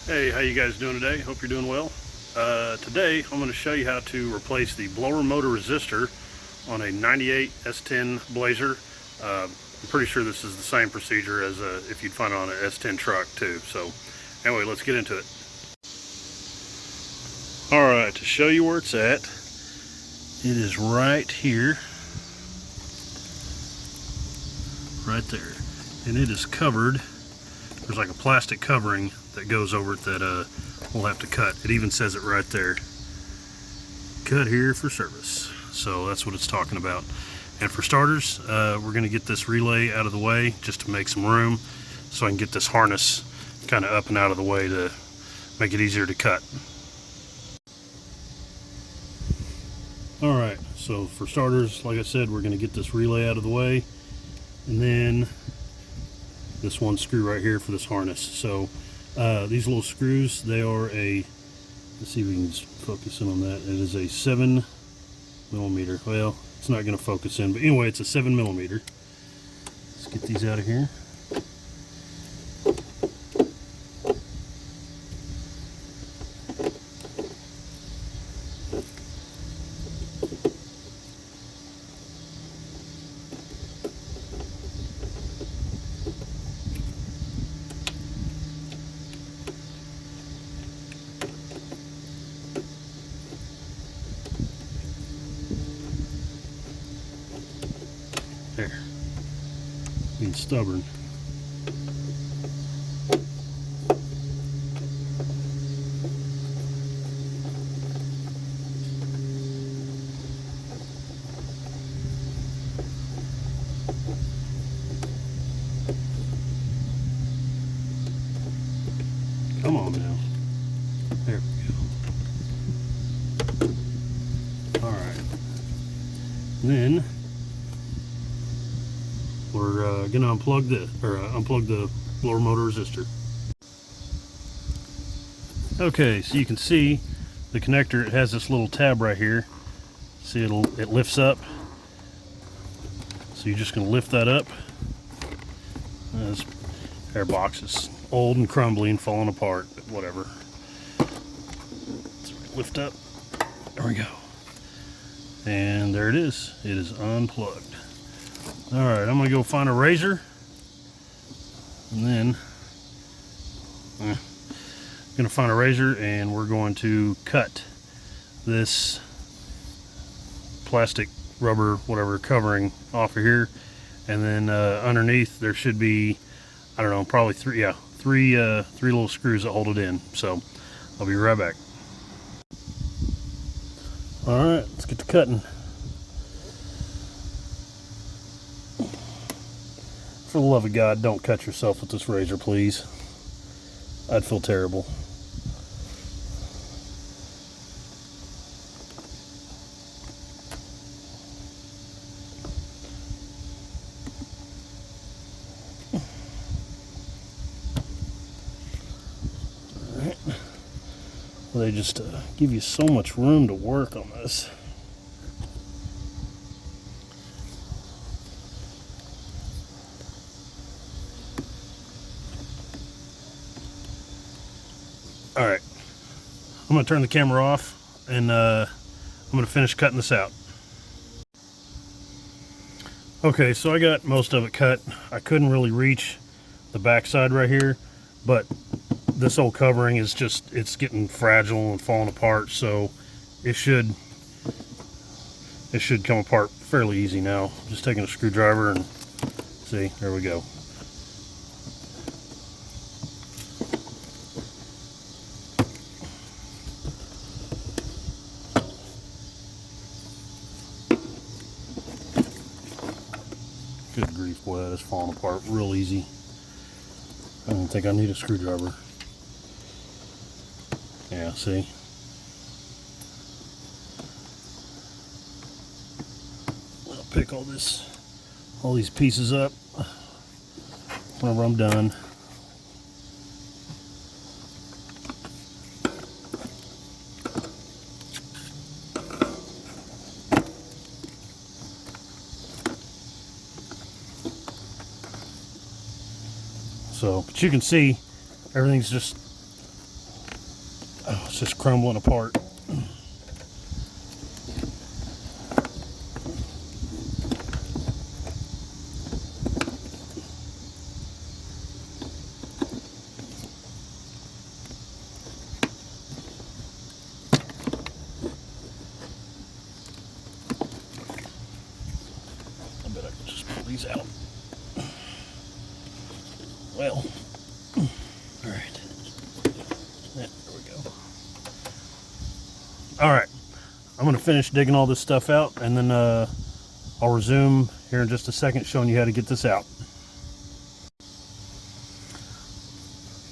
Hey, how you guys doing today? Hope you're doing well. Today I'm going to show you how to replace the blower motor resistor on a 98 S-10 Blazer. I'm pretty sure this is the same procedure as if you'd find it on an S-10 truck too. So anyway, let's get into it. Alright, to show you where it's at, it is right here, right there, and it is covered. There's like a plastic covering that goes over it that we'll have to cut. It even says it right there, cut here for service. So that's what it's talking about. And for starters, we're going to get this relay out of the way just to make some room so I can get this harness kind of up and out of the way to make it easier to cut. Alright, so for starters, like I said, we're going to get this relay out of the way, and then this one screw right here for this harness. So these little screws, they are a, let's see if we can focus in on that. It is a 7 millimeter. Well, it's not going to focus in, but anyway, it's a 7 millimeter. Let's get these out of here. There. Being stubborn. Come on now. There we go. Alright. Then we're going to unplug unplug the blower motor resistor. Okay, so you can see the connector, it has this little tab right here. See, it lifts up. So you're just going to lift that up. This air box is old and crumbly and falling apart, but whatever. So we lift up. There we go. And there it is. It is unplugged. Alright, I'm going to go find a razor, and then I'm going to find a razor, and we're going to cut this plastic, rubber, whatever, covering off of here, and then underneath there should be, I don't know, probably three little screws that hold it in. So I'll be right back. Alright, let's get to cutting. For the love of God, don't cut yourself with this razor, please. I'd feel terrible. Alright. Well, they just give you so much room to work on this. Alright, I'm going to turn the camera off, and I'm going to finish cutting this out. Okay, so I got most of it cut. I couldn't really reach the back side right here, but this old covering is just, it's getting fragile and falling apart, so it should come apart fairly easy now. Just taking a screwdriver and see, there we go. Good grief, boy, that is falling apart real easy. I don't think I need a screwdriver. Yeah, see? I'll pick all these pieces up whenever I'm done. So, but you can see everything's just Oh, it's just crumbling apart. I bet I can just pull these out. Well, all right. There we go. All right, I'm gonna finish digging all this stuff out, and then I'll resume here in just a second showing you how to get this out.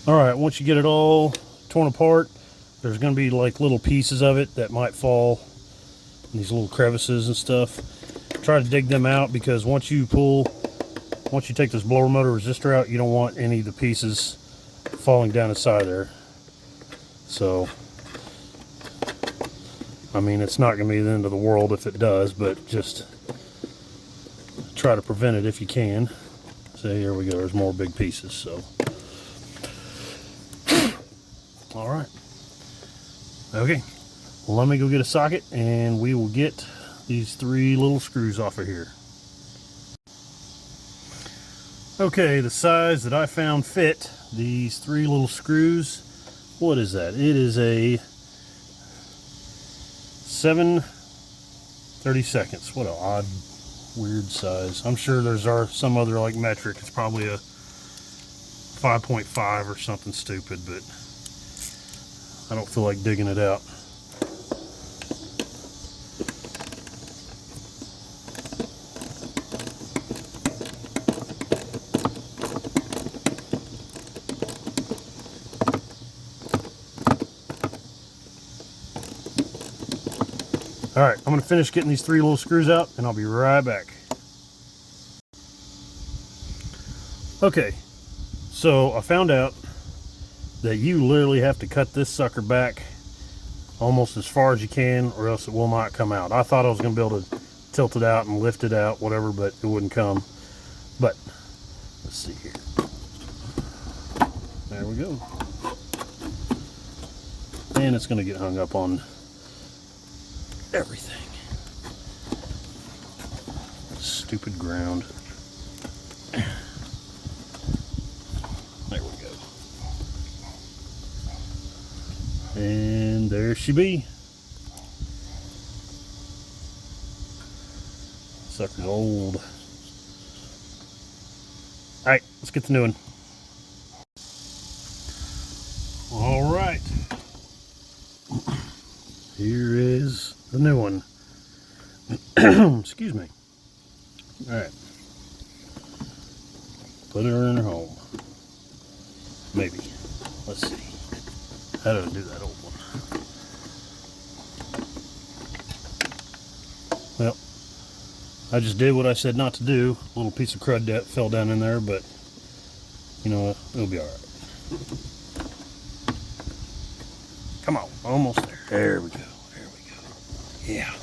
All right, once you get it all torn apart, there's gonna be like little pieces of it that might fall in these little crevices and stuff. Try to dig them out, because once you take this blower motor resistor out, you don't want any of the pieces falling down inside there. So, I mean, it's not going to be the end of the world if it does, but just try to prevent it if you can. So here we go, there's more big pieces. So, all right. Okay, well, let me go get a socket and we will get these 3 little screws off of here. Okay, the size that I found fit these 3 little screws, what is that? It is a 7/32. What an odd, weird size. I'm sure there's some other like metric. It's probably a 5.5 or something stupid, but I don't feel like digging it out. All right, I'm going to finish getting these 3 little screws out, and I'll be right back. Okay, so I found out that you literally have to cut this sucker back almost as far as you can, or else it will not come out. I thought I was going to be able to tilt it out and lift it out, whatever, but it wouldn't come. But let's see here. There we go. And it's going to get hung up on everything. Stupid ground. There we go. And there she be. Sucker's old. Alright, let's get the new one. Alright. Here is the new one. Excuse me. Alright. Put her in her home. Maybe. Let's see. How did I do that old one? Well, I just did what I said not to do. A little piece of crud that fell down in there, but you know, it'll be alright. Come on, almost there. There we go. There we go. Yeah.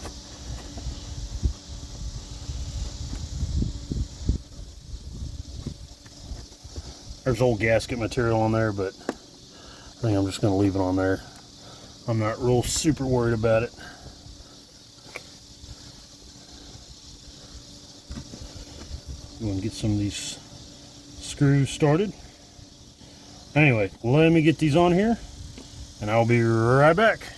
There's old gasket material on there, but I think I'm just going to leave it on there. I'm not real super worried about it. I'm going to get some of these screws started. Anyway, let me get these on here, and I'll be right back.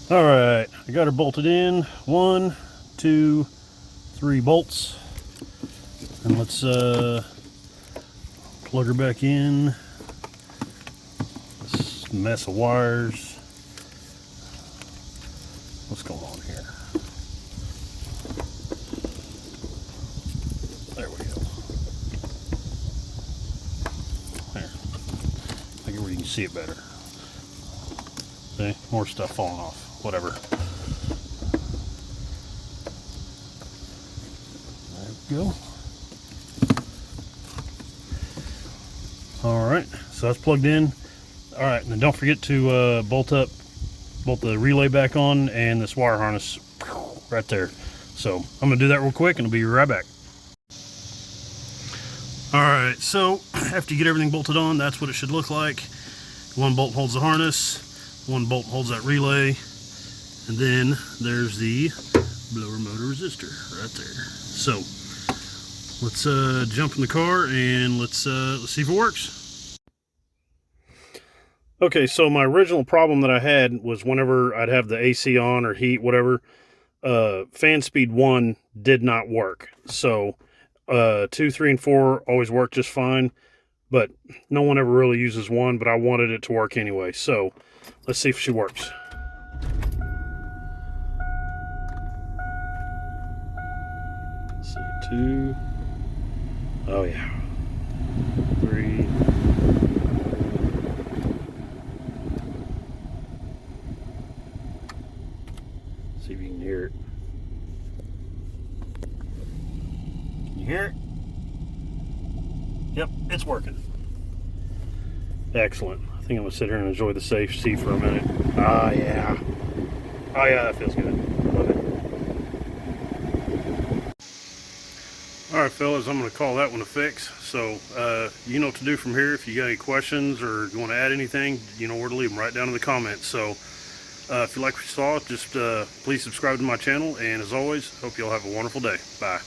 Alright, I got her bolted in. 1, 2, 3 bolts. And let's plug her back in. This mess of wires. What's going on here? There we go. There. I get where you can see it better. See? More stuff falling off. Whatever. There we go. Alright, so that's plugged in. Alright, and then don't forget to bolt the relay back on and this wire harness right there. So I'm going to do that real quick and I'll be right back. Alright, so after you get everything bolted on, that's what it should look like. One bolt holds the harness, one bolt holds that relay, and then there's the blower motor resistor right there. So let's jump in the car and let's see if it works. Okay, so my original problem that I had was whenever I'd have the AC on or heat, whatever, fan speed 1 did not work. So 2, 3, and 4 always work just fine, but no one ever really uses 1, but I wanted it to work anyway. So let's see if she works. Let's see, 2. Oh yeah. 3. See if you can hear it. Can you hear it? Yep, it's working. Excellent. I think I'm gonna sit here and enjoy the safety for a minute. Ah, yeah. Oh yeah, that feels good. Love it. All right, fellas, I'm gonna call that one a fix. So you know what to do from here. If you got any questions or you want to add anything, you know where to leave them, right down in the comments. So if you like what you saw, just please subscribe to my channel. And as always, hope you all have a wonderful day. Bye.